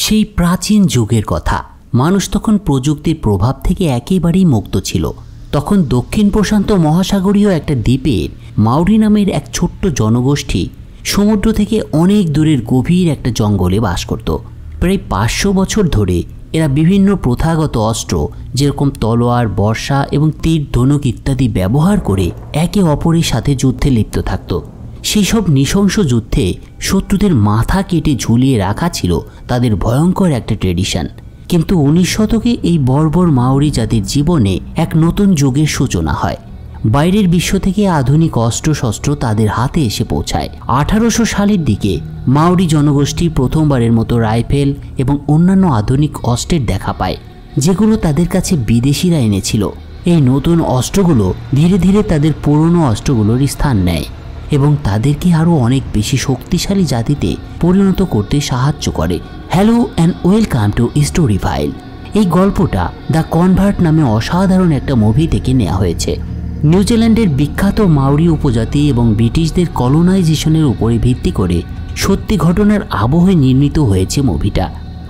সেই প্রাচীন যুগের কথা। মানুষ তখন প্রযুক্তির প্রভাব থেকে একেবারেই মুক্ত ছিল। তখন দক্ষিণ প্রশান্ত মহাসাগরীয় একটা দ্বীপের মাউরি নামের এক ছোট্ট জনগোষ্ঠী সমুদ্র থেকে অনেক দূরের গভীর একটা জঙ্গলে বাস করত। প্রায় 500 বছর ধরে এরা বিভিন্ন প্রথাগত অস্ত্র যেরকম তলোয়ার, বর্শা এবং তীর, ধনুক ইত্যাদি ব্যবহার করে একে অপরের সাথে যুদ্ধে লিপ্ত থাকত। সেই সব নৃশংস যুদ্ধে শত্রুদের মাথা কেটে ঝুলিয়ে রাখা ছিল তাদের ভয়ঙ্কর একটা ট্রেডিশন। কিন্তু 19 শতকে এই বর্বর মাউরি জাতির জীবনে এক নতুন যুগের সূচনা হয়। বাইরের বিশ্ব থেকে আধুনিক অস্ত্রশস্ত্র তাদের হাতে এসে পৌঁছায়। 1800 সালের দিকে মাউরি জনগোষ্ঠী প্রথমবারের মতো রাইফেল এবং অন্যান্য আধুনিক অস্ত্রের দেখা পায়, যেগুলো তাদের কাছে বিদেশিরা এনেছিল। এই নতুন অস্ত্রগুলো ধীরে ধীরে তাদের পুরনো অস্ত্রগুলোর স্থান নেয় এবং তাদেরকে আরও অনেক বেশি শক্তিশালী জাতিতে পরিণত করতে সাহায্য করে। Hello and welcome to story file. এই গল্পটা দ্য কনভার্ট নামে অসাধারণ একটা মুভি থেকে নেওয়া হয়েছে। নিউজিল্যান্ডের বিখ্যাত মাউরি উপজাতি এবং ব্রিটিশদের কলোনাইজেশনের উপরে ভিত্তি করে সত্যি ঘটনার আবহে নির্মিত হয়েছে মুভিটা।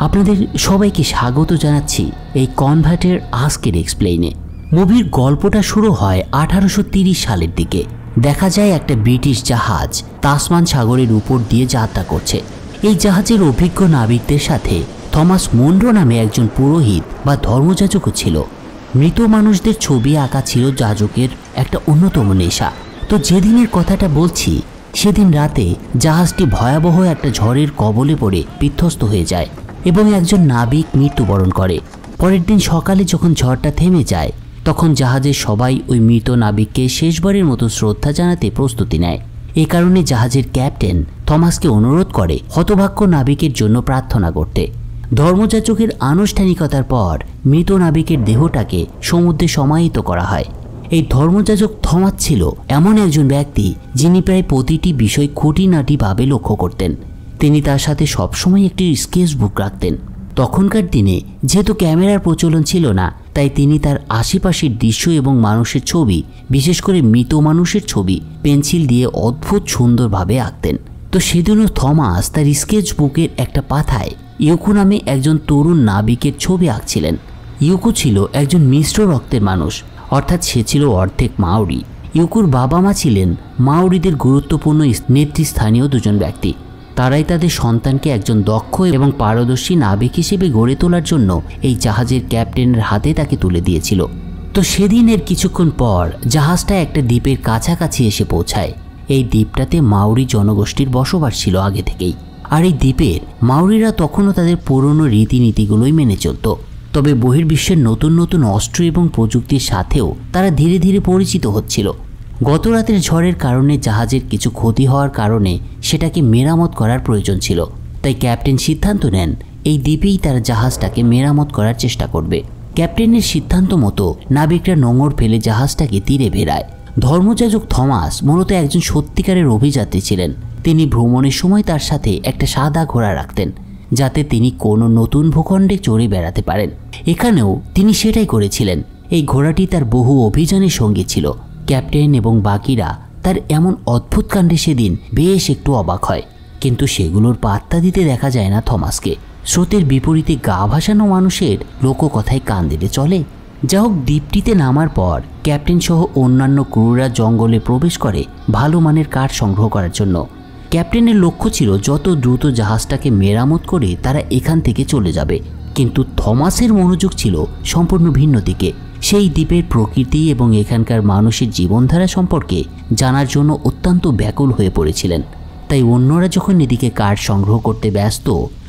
আপনাদের সবাইকে স্বাগত জানাচ্ছি এই কনভার্টের আজকের এক্সপ্লেইনে। মুভির গল্পটা শুরু হয় 1830 সালের দিকে। দেখা যায় একটা ব্রিটিশ জাহাজ তাসমান সাগরের উপর দিয়ে যাত্রা করছে। এই জাহাজের অভিজ্ঞ নাবিকদের সাথে থমাস মুনরো নামে একজন পুরোহিত বা ধর্মযাজকও ছিল। মৃত মানুষদের ছবি আঁকা ছিল যাজকের একটা অন্যতম নেশা। তো যেদিনের কথাটা বলছি সেদিন রাতে জাহাজটি ভয়াবহ একটা ঝড়ের কবলে পড়ে বিধ্বস্ত হয়ে যায় এবং একজন নাবিক মৃত্যুবরণ করে। পরের দিন সকালে যখন ঝড়টা থেমে যায় তখন জাহাজের সবাই ওই মৃত নাবিককে শেষবারের মতো শ্রদ্ধা জানাতে প্রস্তুতি নেয়। এ কারণে জাহাজের ক্যাপ্টেন থমাসকে অনুরোধ করে হতভাগ্য নাবিকের জন্য প্রার্থনা করতে। ধর্মযাজকের আনুষ্ঠানিকতার পর মৃত নাবিকের দেহটাকে সমুদ্রে সমাহিত করা হয়। এই ধর্মযাজক থমাস ছিল এমন একজন ব্যক্তি যিনি প্রায় প্রতিটি বিষয় খুঁটিনাটিভাবে লক্ষ্য করতেন। তিনি তার সাথে সবসময় একটি স্কেচ বুক রাখতেন। তখনকার দিনে যেহেতু ক্যামেরার প্রচলন ছিল না, তাই তিনি তার আশেপাশের দৃশ্য এবং মানুষের ছবি, বিশেষ করে মৃত মানুষের ছবি পেন্সিল দিয়ে অদ্ভুত সুন্দরভাবে আঁকতেন। তো সেদিনও থমাস তার স্কেচ বুকের একটা পাতায় ইউকো নামে একজন তরুণ নাবিকের ছবি আঁকছিলেন। ইউকো ছিল একজন মিশ্র রক্তের মানুষ, অর্থাৎ সে ছিল অর্ধেক মাউরি। ইউকোর বাবা মা ছিলেন মাউরিদের গুরুত্বপূর্ণ নেতৃস্থানীয় দুজন ব্যক্তি। তারাই তাদের সন্তানকে একজন দক্ষ এবং পারদর্শী নাবিক হিসেবে গড়ে তোলার জন্য এই জাহাজের ক্যাপ্টেনের হাতে তাকে তুলে দিয়েছিল। তো সেদিনের কিছুক্ষণ পর জাহাজটা একটা দ্বীপের কাছাকাছি এসে পৌঁছায়। এই দ্বীপটাতে মাউরি জনগোষ্ঠীর বসবাস ছিল আগে থেকেই, আর এই দ্বীপের মাউরিরা তখনও তাদের পুরনো রীতিনীতিগুলোই মেনে চলত। তবে বহির্বিশ্বের নতুন নতুন অস্ত্র এবং প্রযুক্তির সাথেও তারা ধীরে ধীরে পরিচিত হচ্ছিল। গত রাতের ঝড়ের কারণে জাহাজের কিছু ক্ষতি হওয়ার কারণে সেটাকে মেরামত করার প্রয়োজন ছিল। তাই ক্যাপ্টেন সিদ্ধান্ত নেন এই দ্বীপেই তারা জাহাজটাকে মেরামত করার চেষ্টা করবে। ক্যাপ্টেনের সিদ্ধান্ত মতো নাবিকরা নোঙর ফেলে জাহাজটাকে তীরে ভেড়ায়। ধর্মযাজক থমাস মূলত একজন সত্যিকারের অভিযাত্রী ছিলেন। তিনি ভ্রমণের সময় তার সাথে একটা সাদা ঘোড়া রাখতেন, যাতে তিনি কোনো নতুন ভূখণ্ডে চড়ে বেড়াতে পারেন। এখানেও তিনি সেটাই করেছিলেন। এই ঘোড়াটি তার বহু অভিযানের সঙ্গী ছিল। ক্যাপ্টেন এবং বাকিরা তার এমন অদ্ভুত কাণ্ডে সেদিন বেশ একটু অবাক হয়, কিন্তু সেগুলোর পাত্তা দিতে দেখা যায় না থমাসকে। স্রোতের বিপরীতে গা ভাসানো মানুষের লোককথায় কান দিতে চলে। যা হোক, দ্বীপটিতে নামার পর ক্যাপ্টেন সহ অন্যান্য ক্রুরা জঙ্গলে প্রবেশ করে ভালো মানের কাঠ সংগ্রহ করার জন্য। ক্যাপ্টেনের লক্ষ্য ছিল যত দ্রুত জাহাজটাকে মেরামত করে তারা এখান থেকে চলে যাবে, কিন্তু থমাসের মনোযোগ ছিল সম্পূর্ণ ভিন্ন দিকে। সেই দ্বীপের প্রকৃতি এবং এখানকার মানুষের জীবনধারা সম্পর্কে জানার জন্য অত্যন্ত ব্যাকুল হয়ে পড়েছিলেন। তাই অন্যরা যখন এদিকে কাঠ সংগ্রহ করতে ব্যস্ত,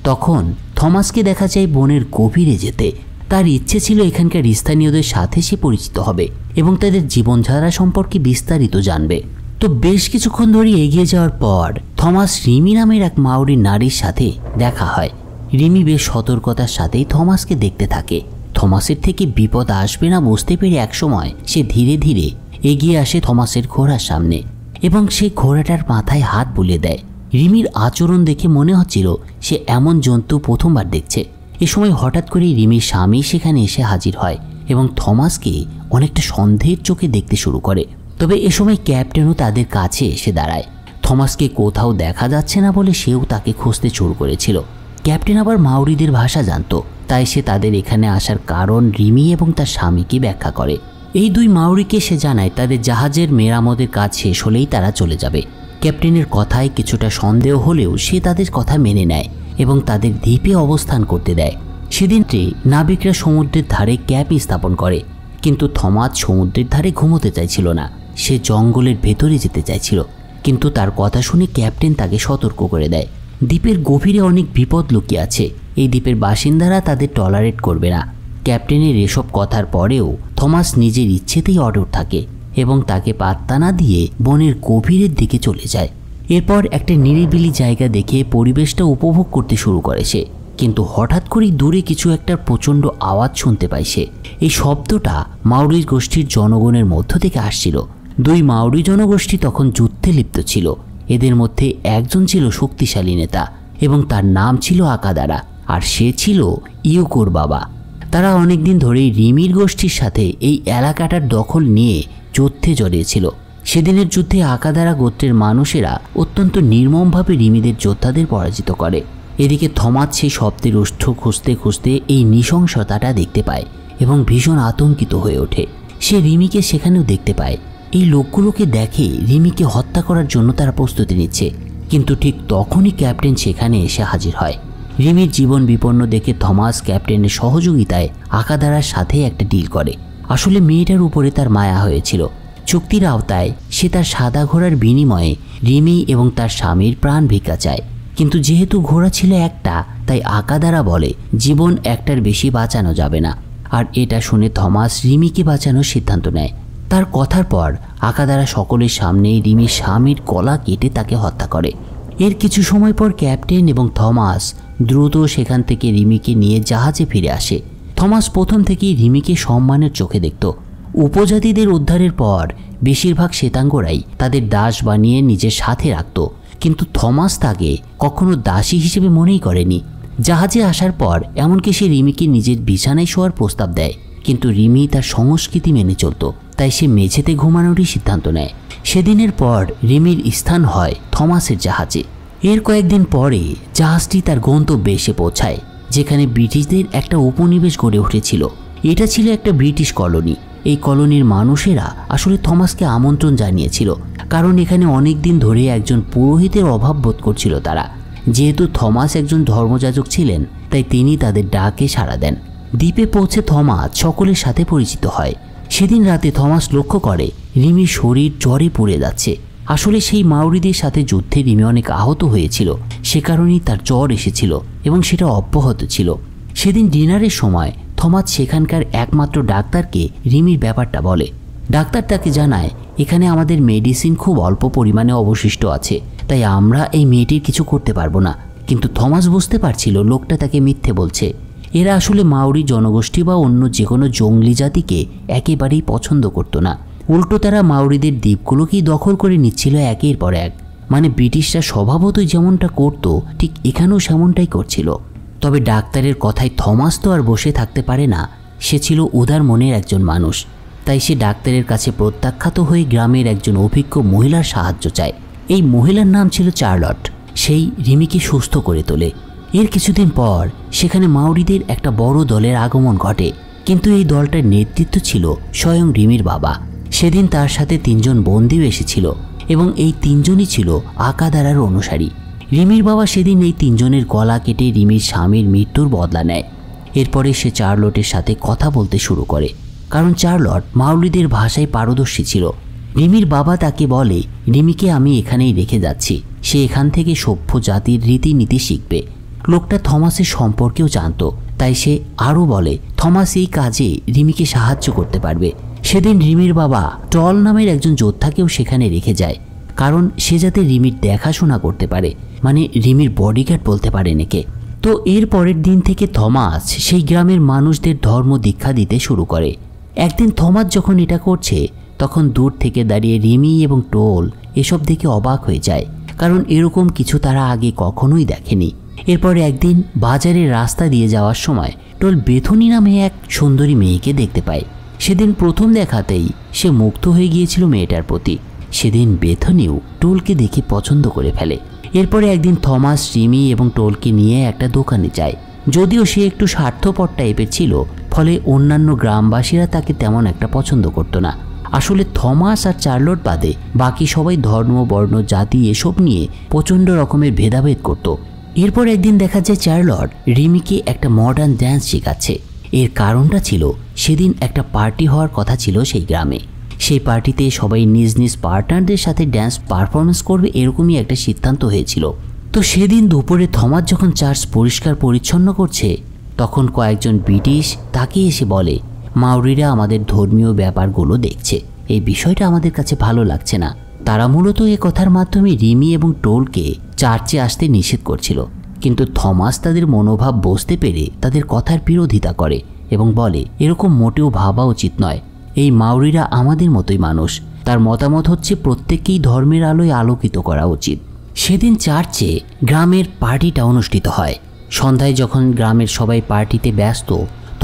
তখন থমাসকে দেখা যায় বনের গভীরে যেতে। তার ইচ্ছে ছিল এখানকার স্থানীয়দের সাথে সে পরিচিত হবে এবং তাদের জীবনধারা সম্পর্কে বিস্তারিত জানবে। তো বেশ কিছুক্ষণ ধরে এগিয়ে যাওয়ার পর থমাস রিমি নামের এক মাউরি নারীর সাথে দেখা হয়। রিমি বেশ সতর্কতার সাথেই থমাসকে দেখতে থাকে। থমাসের থেকে বিপদ আসবে না বুঝতে পেরে একসময় সে ধীরে ধীরে এগিয়ে আসে থমাসের ঘোড়ার সামনে এবং সেই ঘোড়াটার মাথায় হাত বুলিয়ে দেয়। রিমির আচরণ দেখে মনে হচ্ছিল সে এমন জন্তু প্রথমবার দেখছে। এ সময় হঠাৎ করে রিমির স্বামী সেখানে এসে হাজির হয় এবং থমাসকে অনেকটা সন্দেহের চোখে দেখতে শুরু করে। তবে এ সময় ক্যাপ্টেনও তাদের কাছে এসে দাঁড়ায়। থমাসকে কোথাও দেখা যাচ্ছে না বলে সেও তাকে খুঁজতে শুরু করেছিল। ক্যাপ্টেন আবার মাউরিদের ভাষা জানতো, তাই সে তাদের এখানে আসার কারণ রিমি এবং তার স্বামীকে ব্যাখ্যা করে। এই দুই মাউরিকে সে জানায় তাদের জাহাজের মেরামতের কাজ শেষ হলেই তারা চলে যাবে। ক্যাপ্টেনের কথায় কিছুটা সন্দেহ হলেও সে তাদের কথা মেনে নেয় এবং তাদের দ্বীপে অবস্থান করতে দেয়। সেদিনটি নাবিকরা সমুদ্রের ধারে ক্যাম্প স্থাপন করে, কিন্তু থমাস সমুদ্রের ধারে ঘুমোতে চাইছিল না। সে জঙ্গলের ভেতরে যেতে চাইছিল, কিন্তু তার কথা শুনে ক্যাপ্টেন তাকে সতর্ক করে দেয়। দ্বীপের গভীরে অনেক বিপদ লুকিয়ে আছে, এই দ্বীপের বাসিন্দারা তাদের টলারেট করবে না। ক্যাপ্টেনের এসব কথার পরেও থমাস নিজের ইচ্ছেতেই অটুট থাকে এবং তাকে পাত্তা না দিয়ে বনের গভীরের দিকে চলে যায়। এরপর একটা নিরিবিলি জায়গা দেখে পরিবেশটা উপভোগ করতে শুরু করে সে, কিন্তু হঠাৎ করেই দূরে কিছু একটা প্রচণ্ড আওয়াজ শুনতে পায় সে। এই শব্দটা মাউরি গোষ্ঠীর জনগণের মধ্য থেকে আসছিল। দুই মাউরি জনগোষ্ঠী তখন যুদ্ধে লিপ্ত ছিল। এদের মধ্যে একজন ছিল শক্তিশালী নেতা এবং তার নাম ছিল আকাদারা, আর সে ছিল ইয়োকোর বাবা। তারা অনেকদিন ধরেই রিমির গোষ্ঠীর সাথে এই এলাকাটার দখল নিয়ে যুদ্ধে জড়িয়েছিল। সেদিনের যুদ্ধে আকাদারা গোত্রের মানুষেরা অত্যন্ত নির্মমভাবে রিমিদের যোদ্ধাদের পরাজিত করে। এদিকে থমাস সেই শব্দের উষ্ঠ খুঁজতে খুঁজতে এই নৃশংসতাটা দেখতে পায় এবং ভীষণ আতঙ্কিত হয়ে ওঠে। সে রিমিকে সেখানেও দেখতে পায়। এই লোকগুলোকে দেখে রিমিকে হত্যা করার জন্য তারা প্রস্তুতি নিচ্ছে, কিন্তু ঠিক তখনই ক্যাপ্টেন সেখানে এসে হাজির হয়। রিমির জীবন বিপন্ন দেখে থমাস ক্যাপ্টেনের সহযোগিতায় আকাদারার সাথে একটা ডিল করে। আসলে মেয়েটার উপরে তার মায়া হয়েছিল। চুক্তির আওতায় সে তার সাদা ঘোড়ার বিনিময়ে রিমি এবং তার স্বামীর প্রাণ ভিক্ষা চায়, কিন্তু যেহেতু ঘোড়া ছিল একটা, তাই আকাদারা বলে জীবন একটার বেশি বাঁচানো যাবে না। আর এটা শুনে থমাস রিমিকে বাঁচানোর সিদ্ধান্ত নেয়। তার কথার পর আকাদারা সকলের সামনেই রিমির স্বামীর গলা কেটে তাকে হত্যা করে। এর কিছু সময় পর ক্যাপ্টেন এবং থমাস দ্রুত সেখান থেকে রিমিকে নিয়ে জাহাজে ফিরে আসে। থমাস প্রথম থেকেই রিমিকে সম্মানের চোখে দেখত। উপজাতিদের উদ্ধারের পর বেশিরভাগ শ্বেতাঙ্গরাই তাদের দাস বানিয়ে নিজের সাথে রাখত, কিন্তু থমাস তাকে কখনো দাসী হিসেবে মনেই করেনি। জাহাজে আসার পর এমনকি সে রিমিকে নিজের বিছানায় শোয়ার প্রস্তাব দেয়, কিন্তু রিমি তার সংস্কৃতি মেনে চলত, তাই সে মেঝেতে ঘুমানোরই সিদ্ধান্ত নেয়। সেদিনের পর রিমির স্থান হয় থমাসের জাহাজে। এর কয়েকদিন পরে জাহাজটি তার গন্তব্যে এসে পৌঁছায়, যেখানে ব্রিটিশদের একটা উপনিবেশ গড়ে উঠেছিল। এটা ছিল একটা ব্রিটিশ কলোনি। এই কলোনির মানুষেরা আসলে থমাসকে আমন্ত্রণ জানিয়েছিল, কারণ এখানে অনেক দিন ধরে একজন পুরোহিতের অভাব বোধ করছিল তারা। যেহেতু থমাস একজন ধর্মযাজক ছিলেন, তাই তিনি তাদের ডাকে সাড়া দেন। দ্বীপে পৌঁছে থমাস সকলের সাথে পরিচিত হয়। সেদিন রাতে থমাস লক্ষ্য করে রিমির শরীর জ্বরে পুড়ে যাচ্ছে। আসলে সেই মাউরিদের সাথে যুদ্ধে রিমি অনেক আহত হয়েছিল, সে কারণেই তার জ্বর এসেছিল এবং সেটা অব্যাহত ছিল। সেদিন ডিনারের সময় থমাস সেখানকার একমাত্র ডাক্তারকে রিমির ব্যাপারটা বলে। ডাক্তার তাকে জানায় এখানে আমাদের মেডিসিন খুব অল্প পরিমাণে অবশিষ্ট আছে, তাই আমরা এই মেয়েটির কিছু করতে পারবো না। কিন্তু থমাস বুঝতে পারছিল লোকটা তাকে মিথ্যে বলছে। এরা আসলে মাউরি জনগোষ্ঠী বা অন্য যে কোনো জঙ্গলি জাতিকে একেবারেই পছন্দ করতো না। উল্টো তারা মাউরিদের দ্বীপগুলোকেই দখল করে নিচ্ছিল একের পর এক। মানে ব্রিটিশরা স্বভাবতই যেমনটা করতো, ঠিক এখানেও সেমনটাই করছিল। তবে ডাক্তারের কথায় থমাস তো আর বসে থাকতে পারে না। সে ছিল উদার মনের একজন মানুষ, তাই সে ডাক্তারের কাছে প্রত্যাখ্যাত হয়ে গ্রামের একজন অভিজ্ঞ মহিলার সাহায্য চায়। এই মহিলার নাম ছিল চার্লট। সেই রিমিকে সুস্থ করে তোলে। এর কিছুদিন পর সেখানে মাউরিদের একটা বড় দলের আগমন ঘটে, কিন্তু এই দলটার নেতৃত্ব ছিল স্বয়ং রিমির বাবা। সেদিন তার সাথে 3 জন বন্দীও এসেছিল এবং এই 3 জনই ছিল আকাদারার অনুসারী। রিমির বাবা সেদিন এই 3 জনের গলা কেটে রিমির স্বামীর মৃত্যুর বদলা নেয়। এরপরে সে চার্লটের সাথে কথা বলতে শুরু করে, কারণ চার্লট মাউরিদের ভাষায় পারদর্শী ছিল। রিমির বাবা তাকে বলে রিমিকে আমি এখানেই রেখে যাচ্ছি, সে এখান থেকে সভ্য জাতির রীতিনীতি শিখবে। লোকটা থমাসের সম্পর্কেও জানত, তাই সে আরও বলে থমাস এই কাজে রিমিকে সাহায্য করতে পারবে। সেদিন রিমির বাবা টল নামের একজন যোদ্ধাকেও সেখানে রেখে যায়, কারণ সে যাতে রিমির দেখাশোনা করতে পারে, মানে রিমির বডিগার্ড বলতে পারেন একে। তো এর পরের দিন থেকে থমাস সেই গ্রামের মানুষদের ধর্ম দীক্ষা দিতে শুরু করে। একদিন থমাস যখন এটা করছে, তখন দূর থেকে দাঁড়িয়ে রিমি এবং টোল এসব দেখে অবাক হয়ে যায়, কারণ এরকম কিছু তারা আগে কখনোই দেখেনি। এরপর একদিন বাজারের রাস্তা দিয়ে যাওয়ার সময় টোল বেথনি নামে এক সুন্দরী মেয়েকে দেখতে পায়। সেদিন প্রথম দেখাতেই সে মুগ্ধ হয়ে গিয়েছিল মেয়েটার প্রতি। সেদিন বেথনিও টোলকে দেখে পছন্দ করে ফেলে এরপরে একদিন থমাস রিমি এবং টোলকে নিয়ে একটা দোকানে যায়। যদিও সে একটু স্বার্থপর টাইপের ছিল, ফলে অন্যান্য গ্রামবাসীরা তাকে তেমন একটা পছন্দ করতো না। আসলে থমাস আর চার্লট বাদে বাকি সবাই ধর্ম, বর্ণ, জাতি এসব নিয়ে প্রচণ্ড রকমের ভেদাভেদ করত। এরপর একদিন দেখা যায় চার্লট রিমিকে একটা মডার্ন ড্যান্স শেখাচ্ছে। এর কারণটা ছিল সেদিন একটা পার্টি হওয়ার কথা ছিল সেই গ্রামে। সেই পার্টিতে সবাই নিজ নিজ পার্টনারদের সাথে ড্যান্স পারফরমেন্স করবে, এরকমই একটা সিদ্ধান্ত হয়েছিল। তো সেদিন দুপুরে থমাস যখন চার্চ পরিষ্কার পরিচ্ছন্ন করছে, তখন কয়েকজন ব্রিটিশ তাকে এসে বলে, মাউরিরা আমাদের ধর্মীয় ব্যাপারগুলো দেখছে, এই বিষয়টা আমাদের কাছে ভালো লাগছে না। তারা মূলত এ কথার মাধ্যমে রিমি এবং টোলকে চার্চে আসতে নিষেধ করছিল। কিন্তু থমাস তাদের মনোভাব বুঝতে পেরে তাদের কথার বিরোধিতা করে এবং বলে, এরকম মোটেও ভাবা উচিত নয়। এই মাউরিরা আমাদের মতোই মানুষ। তার মতামত হচ্ছে প্রত্যেককেই ধর্মের আলোয় আলোকিত করা উচিত। সেদিন চার্চে গ্রামের পার্টিটা অনুষ্ঠিত হয়। সন্ধ্যায় যখন গ্রামের সবাই পার্টিতে ব্যস্ত,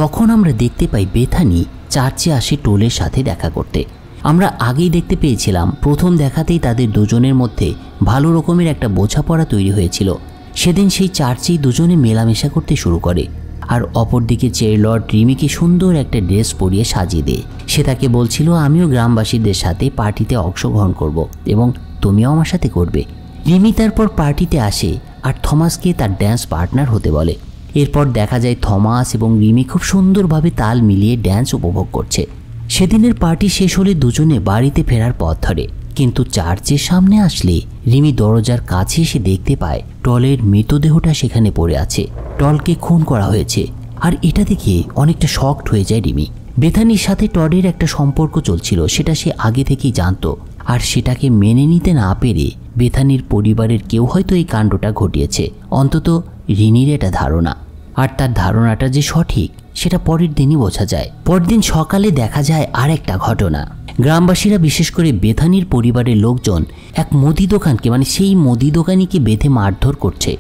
তখন আমরা দেখতে পাই বেথানি চার্চে আসে টোলের সাথে দেখা করতে। আমরা আগেই দেখতে পেয়েছিলাম প্রথম দেখাতেই তাদের দুজনের মধ্যে ভালো রকমের একটা বোঝাপড়া তৈরি হয়েছিল। সেদিন সেই চার্চেই দুজনে মেলামেশা করতে শুরু করে। আর অপরদিকে চার্লট রিমিকে সুন্দর একটা ড্রেস পরিয়ে সাজিয়ে দেয়। সে তাকে বলছিল, আমিও গ্রামবাসীদের সাথে পার্টিতে অংশগ্রহণ করব এবং তুমিও আমার সাথে করবে। রিমি তারপর পার্টিতে আসে আর থমাসকে তার ড্যান্স পার্টনার হতে বলে। এরপর দেখা যায় থমাস এবং রিমি খুব সুন্দরভাবে তাল মিলিয়ে ড্যান্স উপভোগ করছে। সেদিনের পার্টি শেষ হলে দুজনে বাড়িতে ফেরার পথ ধরে, কিন্তু চার্চের সামনে আসলে রিমি দরজার কাছে এসে দেখতে পায় টলের মৃতদেহটা সেখানে পড়ে আছে। টলকে খুন করা হয়েছে। আর এটা দেখে অনেকটা শকড হয়ে যায় রিমি। বেথানির সাথে টডের একটা সম্পর্ক চলছিল, সেটা সে আগে থেকেই জানতো। আর সেটাকে মেনে নিতে না পেরে বেথানির পরিবারের কেউ হয়তো এই কাণ্ডটা ঘটিয়েছে, অন্তত রিনির এটা ধারণা। আর তার ধারণাটা যে সঠিক সেটা পরের দিনই বোঝা যায়। পরের দিন সকালে দেখা যায় আর একটা ঘটনা। গ্রামবাসীরা, বিশেষ করে বেথানির পরিবারের লোকজন এক মুদি দোকানকে, মানে সেই মুদি দোকানিকে বেঁধে মারধর করছে,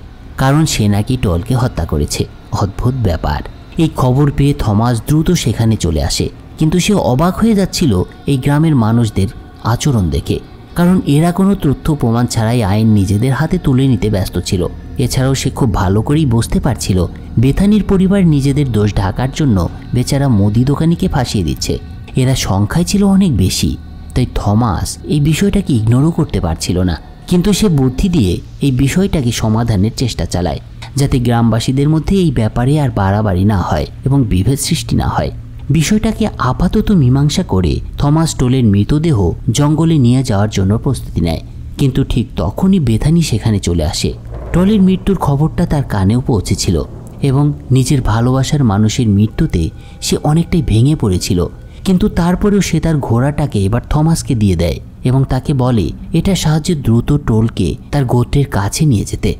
কারণ সে নাকি টলকে হত্যা করেছে। অদ্ভুত ব্যাপার। এই খবর পেয়ে থমাস দ্রুত সেখানে চলে আসে, কিন্তু সে অবাক হয়ে যাচ্ছিল এই গ্রামের মানুষদের আচরণ দেখে, কারণ এরা কোনো তথ্য প্রমাণ ছাড়াই আইন নিজেদের হাতে তুলে নিতে ব্যস্ত ছিল। এছাড়াও সে খুব ভালো করেই বুঝতে পারছিল বেথানির পরিবার নিজেদের দোষ ঢাকার জন্য বেচারা মুদি দোকানিকে ফাঁসিয়ে দিচ্ছে। এরা সংখ্যায় ছিল অনেক বেশি, তাই থমাস এই বিষয়টাকে ইগনোরও করতে পারছিল না। কিন্তু সে বুদ্ধি দিয়ে এই বিষয়টাকে সমাধানের চেষ্টা চালায়, যাতে গ্রামবাসীদের মধ্যে এই ব্যাপারে আর বাড়াবাড়ি না হয় এবং বিভেদ সৃষ্টি না হয়। বিষয়টাকে আপাতত মীমাংসা করে থমাস টোলের মৃতদেহ জঙ্গলে নিয়ে যাওয়ার জন্য প্রস্তুতি নেয়। কিন্তু ঠিক তখনই বেথানি সেখানে চলে আসে। টলের মৃত্যুর খবরটা তার কানেও পৌঁছেছিল এবং নিজের ভালোবাসার মানুষের মৃত্যুতে সে অনেকটাই ভেঙে পড়েছিল। কিন্তু তারপরেও সে তার ঘোড়াটাকে এবার থমাসকে দিয়ে দেয় এবং তাকে বলে এটা সাহায্যে দ্রুত টোলকে তার গোত্রের কাছে নিয়ে যেতে।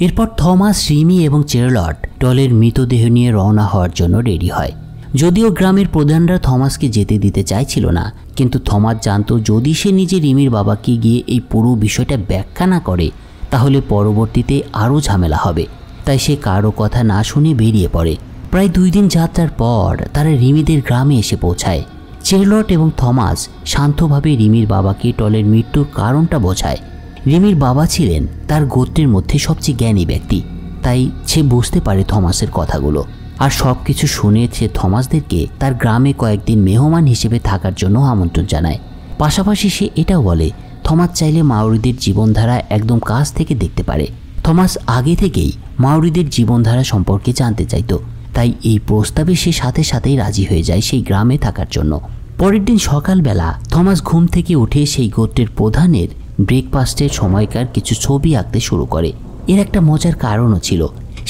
এরপর থমাস, রিমি এবং চার্লট টলের মৃতদেহ নিয়ে রওনা হওয়ার জন্য রেডি হয়। যদিও গ্রামের প্রধানরা থমাসকে যেতে দিতে চাইছিল না, কিন্তু থমাস জানতো যদি সে নিজে রিমির বাবাকে গিয়ে এই পুরো বিষয়টা ব্যাখ্যা না করে তাহলে পরবর্তীতে আরও ঝামেলা হবে। তাই সে কারো কথা না শুনে বেরিয়ে পড়ে। প্রায় 2 দিন যাত্রার পর তারা রিমিদের গ্রামে এসে পৌঁছায়। চার্লট এবং থমাস শান্তভাবে রিমির বাবাকে টলের মৃত্যুর কারণটা বোঝায়। রিমির বাবা ছিলেন তার গোত্রের মধ্যে সবচেয়ে জ্ঞানী ব্যক্তি, তাই সে বুঝতে পারে থমাসের কথাগুলো। আর সব কিছু শুনে সে থমাসদেরকে তার গ্রামে কয়েকদিন মেহমান হিসেবে থাকার জন্য আমন্ত্রণ জানায়। পাশাপাশি সে এটাও বলে থমাস চাইলে মাউরিদের জীবনধারা একদম কাছ থেকে দেখতে পারে। থমাস আগে থেকেই মাউরিদের জীবনধারা সম্পর্কে জানতে চাইতো, তাই এই প্রস্তাবে সে সাথে সাথেই রাজি হয়ে যায় সেই গ্রামে থাকার জন্য। পরের দিন সকালবেলা থমাস ঘুম থেকে উঠে সেই গোত্রের প্রধানের ব্রেকফাস্টের সময়কার কিছু ছবি আঁকতে শুরু করে। এর একটা মজার কারণও ছিল,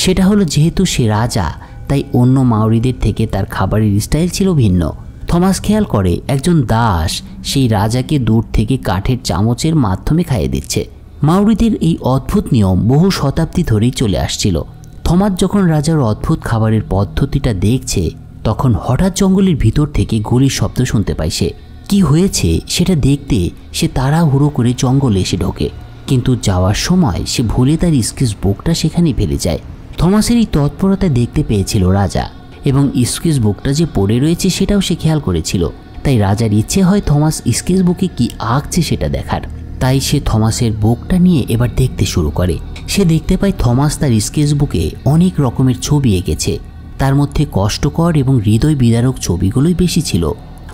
সেটা হলো যেহেতু সে রাজা, তাই অন্য মাউরিদের থেকে তার খাবারের স্টাইল ছিল ভিন্ন। থমাস খেয়াল করে একজন দাস সেই রাজাকে দূর থেকে কাঠের চামচের মাধ্যমে খাইয়ে দিচ্ছে। মাউরিদের এই অদ্ভুত নিয়ম বহু শতাব্দী ধরেই চলে আসছিল। থমাস যখন রাজার অদ্ভুত খাবারের পদ্ধতিটা দেখছে, তখন হঠাৎ জঙ্গলের ভিতর থেকে গুলির শব্দ শুনতে পায়। সে কি হয়েছে সেটা দেখতে সে তাড়াহুড়ো করে জঙ্গলে এসে ঢোকে, কিন্তু যাওয়ার সময় সে ভুলে তার স্কেচ বুকটা সেখানে ফেলে যায়। থমাসের এই তৎপরতা দেখতে পেয়েছিল রাজা, এবং স্কেচ বুকটা যে পড়ে রয়েছে সেটাও সে খেয়াল করেছিল। তাই রাজার ইচ্ছে হয় থমাস স্কেচ বুকে কি আঁকছে সেটা দেখার। তাই সে থমাসের বুকটা নিয়ে এবার দেখতে শুরু করে। সে দেখতে পায় থমাস তার স্কেচবুকে অনেক রকমের ছবি এঁকেছে। তার মধ্যে কষ্টকর এবং হৃদয় বিদারক ছবিগুলোই বেশি ছিল।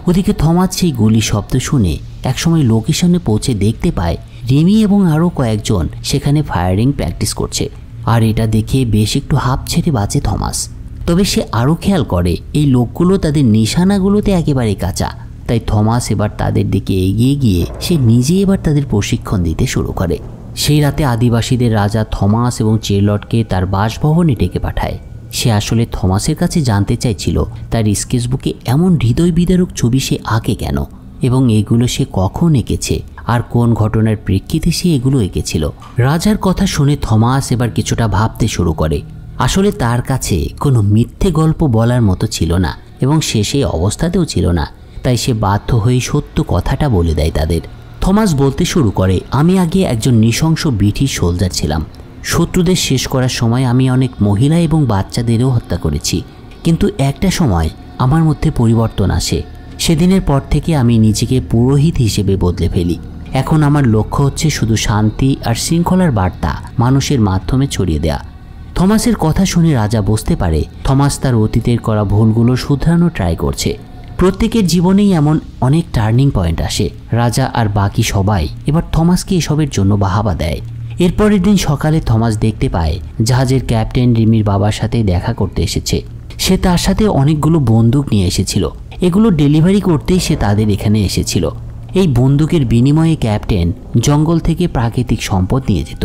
ওদিকে থমাস সেই গুলির শব্দ শুনে একসময় লোকেশনে পৌঁছে দেখতে পায় রিমি এবং আরও কয়েকজন সেখানে ফায়ারিং প্র্যাকটিস করছে। আর এটা দেখে বেশ একটু হাঁপ ছেড়ে বাঁচে থমাস। তবে সে আরও খেয়াল করে এই লোকগুলো তাদের নিশানাগুলোতে একেবারে কাঁচা। তাই থমাস এবার তাদের দিকে এগিয়ে গিয়ে সে নিজে এবার তাদের প্রশিক্ষণ দিতে শুরু করে। সেই রাতে আদিবাসীদের রাজা থমাস এবং চেরলটকে তার বাসভবনে ডেকে পাঠায়। সে আসলে থমাসের কাছে জানতে চাইছিল তার স্কেচবুকে এমন হৃদয় বিদারক ছবি সে আঁকে কেন, এবং এগুলো সে কখন এঁকেছে আর কোন ঘটনার প্রেক্ষিতে সে এগুলো এঁকেছিল। রাজার কথা শুনে থমাস এবার কিছুটা ভাবতে শুরু করে। আসলে তার কাছে কোনো মিথ্যে গল্প বলার মতো ছিল না এবং সে সেই অবস্থাতেও ছিল না। তাই সে বাধ্য হয়ে সত্য কথাটা বলে দেয় তাদের। থমাস বলতে শুরু করে, আমি আগে একজন নৃশংস ব্রিটিশ সোলজার ছিলাম। শত্রুদের শেষ করার সময় আমি অনেক মহিলা এবং বাচ্চাদেরও হত্যা করেছি। কিন্তু একটা সময় আমার মধ্যে পরিবর্তন আসে। সেদিনের পর থেকে আমি নিজেকে পুরোহিত হিসেবে বদলে ফেলি। এখন আমার লক্ষ্য হচ্ছে শুধু শান্তি আর শৃঙ্খলার বার্তা মানুষের মাধ্যমে ছড়িয়ে দেয়া। থমাসের কথা শুনে রাজা বুঝতে পারে থমাস তার অতীতের করা ভুলগুলো শুধরানো ট্রাই করছে। প্রত্যেকের জীবনেই এমন অনেক টার্নিং পয়েন্ট আসে। রাজা আর বাকি সবাই এবার থমাসকে এসবের জন্য বাহাবা দেয়। এরপরের দিন সকালে থমাস দেখতে পায় জাহাজের ক্যাপ্টেন রিমির বাবার সাথে দেখা করতে এসেছে। সে তার সাথে অনেকগুলো বন্দুক নিয়ে এসেছিল। এগুলো ডেলিভারি করতেই সে তাদের এখানে এসেছিল। এই বন্দুকের বিনিময়ে ক্যাপ্টেন জঙ্গল থেকে প্রাকৃতিক সম্পদ নিয়ে যেত।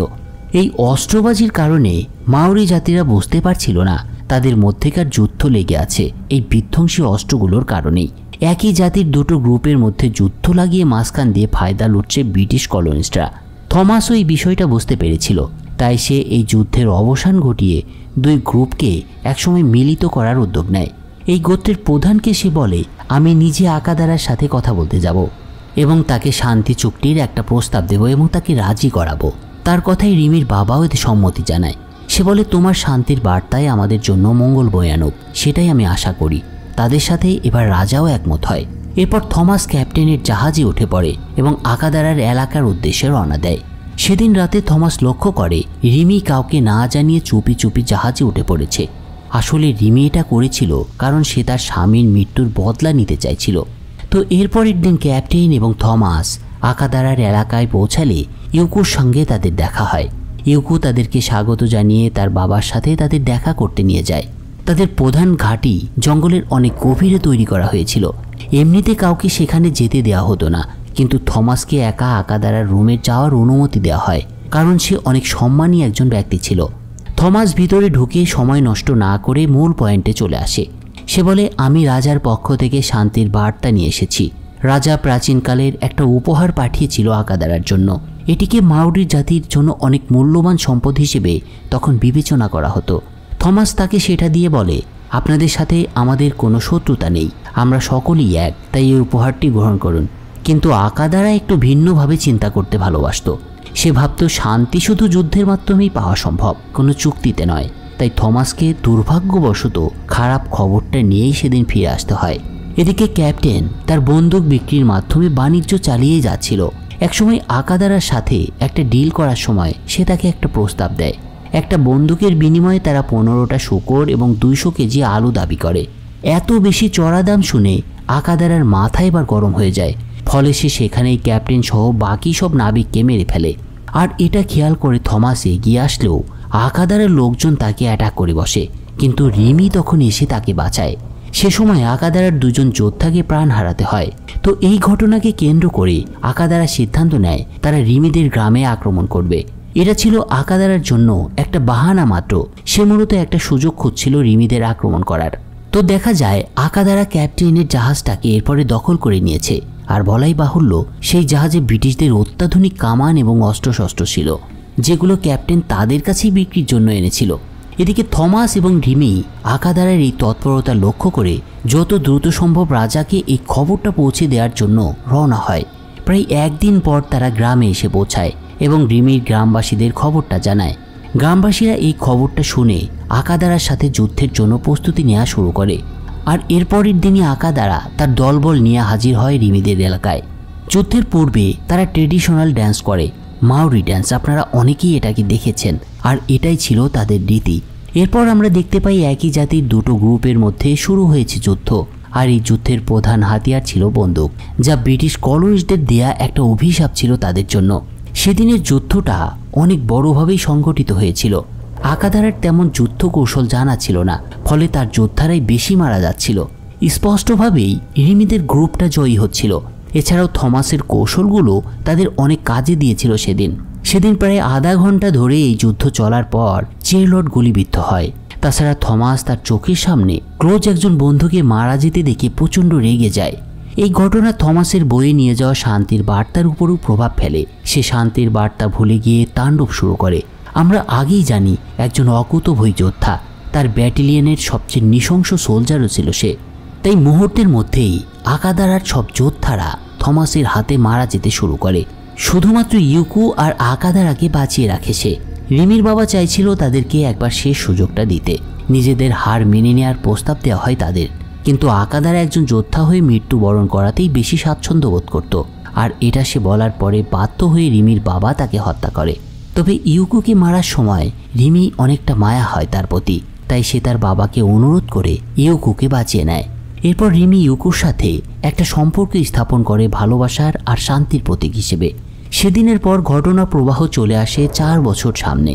এই অস্ত্রবাজির কারণে মাওরি জাতিরা বুঝতে পারছিল না তাদের মধ্যেকার যুদ্ধ লেগে আছে এই বিধ্বংসী অস্ত্রগুলোর কারণেই। একই জাতির দুটো গ্রুপের মধ্যে যুদ্ধ লাগিয়ে মাঝখান দিয়ে ফায়দা লুটছে ব্রিটিশ কলোনিস্টরা। থমাসও এই বিষয়টা বুঝতে পেরেছিল। তাই সে এই যুদ্ধের অবসান ঘটিয়ে দুই গ্রুপকে একসময় মিলিত করার উদ্যোগ নেয়। এই গোত্রের প্রধানকে সে বলে, আমি নিজে আকাদারার সাথে কথা বলতে যাব এবং তাকে শান্তি চুক্তির একটা প্রস্তাব দেব এবং তাকে রাজি করাবো। তার কথায় রিমির বাবাও এতে সম্মতি জানায়। সে বলে, তোমার শান্তির বার্তায় আমাদের জন্য মঙ্গল বয়ে আনুক, সেটাই আমি আশা করি। তাদের সাথে এবার রাজাও একমত হয়। এরপর থমাস ক্যাপ্টেনের জাহাজে উঠে পড়ে এবং আকাদারার এলাকার উদ্দেশ্যে রওনা দেয়। সেদিন রাতে থমাস লক্ষ্য করে রিমি কাউকে না জানিয়ে চুপি চুপি জাহাজে উঠে পড়েছে। আসলে রিমি এটা করেছিল কারণ সে তার স্বামীর মৃত্যুর বদলা নিতে চাইছিল। তো এরপরের দিন ক্যাপ্টেন এবং থমাস আকাদারার এলাকায় পৌঁছালে ইউকুর সঙ্গে তাদের দেখা হয়। ইউকু তাদেরকে স্বাগত জানিয়ে তার বাবার সাথে তাদের দেখা করতে নিয়ে যায়। তাদের প্রধান ঘাঁটি জঙ্গলের অনেক গভীরে তৈরি করা হয়েছিল। এমনিতে কাউকে সেখানে যেতে দেওয়া হতো না, কিন্তু থমাসকে একা আকাদারার রুমে যাওয়ার অনুমতি দেওয়া হয় কারণ সে অনেক সম্মানী একজন ব্যক্তি ছিল। থমাস ভিতরে ঢুকে সময় নষ্ট না করে মূল পয়েন্টে চলে আসে। সে বলে, আমি রাজার পক্ষ থেকে শান্তির বার্তা নিয়ে এসেছি। রাজা প্রাচীনকালের একটা উপহার পাঠিয়েছিল আকাদারার জন্য। এটিকে মাওরি জাতির জন্য অনেক মূল্যবান সম্পদ হিসেবে তখন বিবেচনা করা হতো। থমাস তাকে সেটা দিয়ে বলে, আপনাদের সাথে আমাদের কোনো শত্রুতা নেই, আমরা সকলেই এক, তাই এই উপহারটি গ্রহণ করুন। কিন্তু আকাদারা একটু ভিন্নভাবে চিন্তা করতে ভালোবাসত। সে ভাবত শান্তি শুধু যুদ্ধের মাধ্যমেই পাওয়া সম্ভব, কোনো চুক্তিতে নয়। তাই থমাসকে দুর্ভাগ্যবশত খারাপ খবরটা নিয়েই সেদিন ফিরে আসতে হয়। এদিকে ক্যাপ্টেন তার বন্দুক বিক্রির মাধ্যমে বাণিজ্য চালিয়ে যাচ্ছিল। একসময় আকাদারার সাথে একটা ডিল করার সময় সে তাকে একটা প্রস্তাব দেয়। একটা বন্দুকের বিনিময়ে তারা 15টা শূকর এবং 200 কেজি আলু দাবি করে। এত বেশি চড়া দাম শুনে আকাদারার মাথা এবার গরম হয়ে যায়। ফলে সে সেখানেই ক্যাপ্টেন সহ বাকি সব নাবিককে মেরে ফেলে। আর এটা খেয়াল করে থমাস এগিয়ে আসলেও আকাদারার লোকজন তাকে অ্যাটাক করে বসে, কিন্তু রিমি তখন এসে তাকে বাঁচায়। সে সময় আকাদারার দুজন যোদ্ধাকে প্রাণ হারাতে হয়। তো এই ঘটনাকে কেন্দ্র করে আকাদারা সিদ্ধান্ত নেয় তারা রিমিদের গ্রামে আক্রমণ করবে। এটা ছিল আকাদারার জন্য একটা বাহানা মাত্র। সে মূলত একটা সুযোগ খুঁজছিল রিমিদের আক্রমণ করার। তো দেখা যায় আকাদারা ক্যাপ্টেনের জাহাজটাকে এরপরে দখল করে নিয়েছে। আর বলাই বাহুল্য, সেই জাহাজে ব্রিটিশদের অত্যাধুনিক কামান এবং অস্ত্রশস্ত্র ছিল, যেগুলো ক্যাপ্টেন তাদের কাছেই বিক্রির জন্য এনেছিল। এদিকে থমাস এবং রিমি আকাদারার এই তৎপরতা লক্ষ্য করে যত দ্রুত সম্ভব রাজাকে এই খবরটা পৌঁছে দেওয়ার জন্য রওনা হয়। প্রায় একদিন পর তারা গ্রামে এসে পৌঁছায় এবং রিমির গ্রামবাসীদের খবরটা জানায়। গ্রামবাসীরা এই খবরটা শুনে আকাদারার সাথে যুদ্ধের জন্য প্রস্তুতি নেওয়া শুরু করে। আর এরপরের দিনই আকাদারা তার দলবল নিয়ে হাজির হয় রিমিদের এলাকায়। যুদ্ধের পূর্বে তারা ট্রেডিশনাল ড্যান্স করে, মাওরি ড্যান্স। আপনারা অনেকেই এটাকে দেখেছেন। আর এটাই ছিল তাদের রীতি। এরপর আমরা দেখতে পাই একই জাতির দুটো গ্রুপের মধ্যে শুরু হয়েছে যুদ্ধ। আর এই যুদ্ধের প্রধান হাতিয়ার ছিল বন্দুক, যা ব্রিটিশ কলোনিস্টদের দেয়া একটা অভিশাপ ছিল তাদের জন্য। সেদিনের যুদ্ধটা অনেক বড়ভাবেই সংগঠিত হয়েছিল। আকাদারার তেমন যুদ্ধ কৌশল জানা ছিল না, ফলে তার যোদ্ধারাই বেশি মারা যাচ্ছিল। স্পষ্টভাবেই রিমিদের গ্রুপটা জয়ী হচ্ছিল। এছাড়াও থমাসের কৌশলগুলো তাদের অনেক কাজে দিয়েছিল। সেদিন প্রায় আধা ঘন্টা ধরে এই যুদ্ধ চলার পর চেরলট গুলিবিদ্ধ হয়। তাছাড়া থমাস তার চোখের সামনে ক্লোজ একজন বন্ধুকে মারা যেতে দেখে প্রচণ্ড রেগে যায়। এই ঘটনা থমাসের বয়ে নিয়ে যাওয়া শান্তির বার্তার উপরও প্রভাব ফেলে। সে শান্তির বার্তা ভুলে গিয়ে তাণ্ডব শুরু করে। আমরা আগেই জানি একজন অকুতোভয় যোদ্ধা, তার ব্যাটালিয়নের সবচেয়ে নৃশংস সোলজারও ছিল সে। তাই মুহূর্তের মধ্যেই আকাদারার সব যোদ্ধারা থমাসের হাতে মারা যেতে শুরু করে। শুধুমাত্র ইউকো আর আকাদারাকে বাঁচিয়ে রাখে সে। রিমির বাবা চাইছিল তাদেরকে একবার শেষ সুযোগটা দিতে। নিজেদের হার মেনে নেওয়ার প্রস্তাব দেওয়া হয় তাদের, কিন্তু আকাদারা একজন যোদ্ধা হয়ে মৃত্যুবরণ করাতেই বেশি স্বাচ্ছন্দ্য বোধ করত। আর এটা সে বলার পরে বাধ্য হয়ে রিমির বাবা তাকে হত্যা করে। তবে ইউকোকে মারার সময় রিমি অনেকটা মায়া হয় তার প্রতি, তাই সে তার বাবাকে অনুরোধ করে ইউকোকে বাঁচিয়ে নেয়। এরপর রিমি ইউকোর সাথে একটা সম্পর্ক স্থাপন করে ভালোবাসার আর শান্তির প্রতীক হিসেবে। সেদিনের পর ঘটনা প্রবাহ চলে আসে 4 বছর সামনে।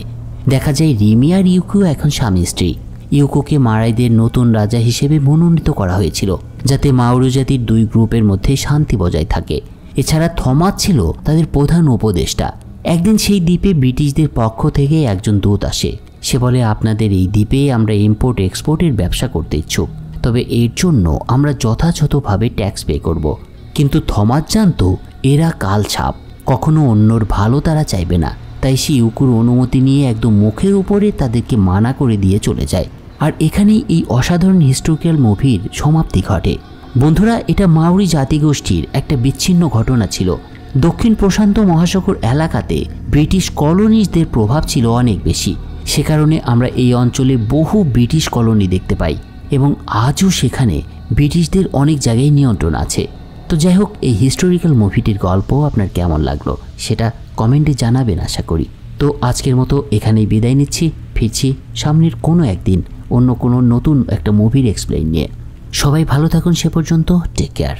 দেখা যায় রিমি আর ইউকো এখন স্বামী স্ত্রী। ইউকোকে মারাইদের নতুন রাজা হিসেবে মনোনীত করা হয়েছিল, যাতে মাওরি জাতির 2 গ্রুপের মধ্যে শান্তি বজায় থাকে। এছাড়া থমাস ছিল তাদের প্রধান উপদেষ্টা। একদিন সেই দ্বীপে ব্রিটিশদের পক্ষ থেকে একজন দূত আসে। সে বলে, আপনাদের এই দ্বীপে আমরা ইম্পোর্ট এক্সপোর্টের ব্যবসা করতে ইচ্ছুক, তবে এর জন্য আমরা যথাযথভাবে ট্যাক্স পে করব। কিন্তু থমাস জানতো এরা কালছাপ, কখনো অন্যর ভালো তারা চাইবে না। তাই সে ইউকোর অনুমতি নিয়ে একদম মুখের উপরে তাদেরকে মানা করে দিয়ে চলে যায়। আর এখানেই এই অসাধারণ হিস্টোরিক্যাল মুভির সমাপ্তি ঘটে। বন্ধুরা, এটা মাওরি জাতিগোষ্ঠীর একটা বিচ্ছিন্ন ঘটনা ছিল। দক্ষিণ প্রশান্ত মহাসাগর এলাকাতে ব্রিটিশ কলোনিস্টদের প্রভাব ছিল অনেক বেশি। সে কারণে আমরা এই অঞ্চলে বহু ব্রিটিশ কলোনি দেখতে পাই এবং আজও সেখানে ব্রিটিশদের অনেক জায়গায় নিয়ন্ত্রণ আছে। তো যাই হোক, এই হিস্টোরিক্যাল মুভিটির গল্প আপনার কেমন লাগলো সেটা কমেন্টে জানাবেন আশা করি। তো আজকের মতো এখানেই বিদায় নিচ্ছি। ফিরছি সামনের কোনো একদিন অন্য কোনো নতুন একটা মুভির এক্সপ্লেইন নিয়ে। সবাই ভালো থাকুন, সে পর্যন্ত টেক কেয়ার।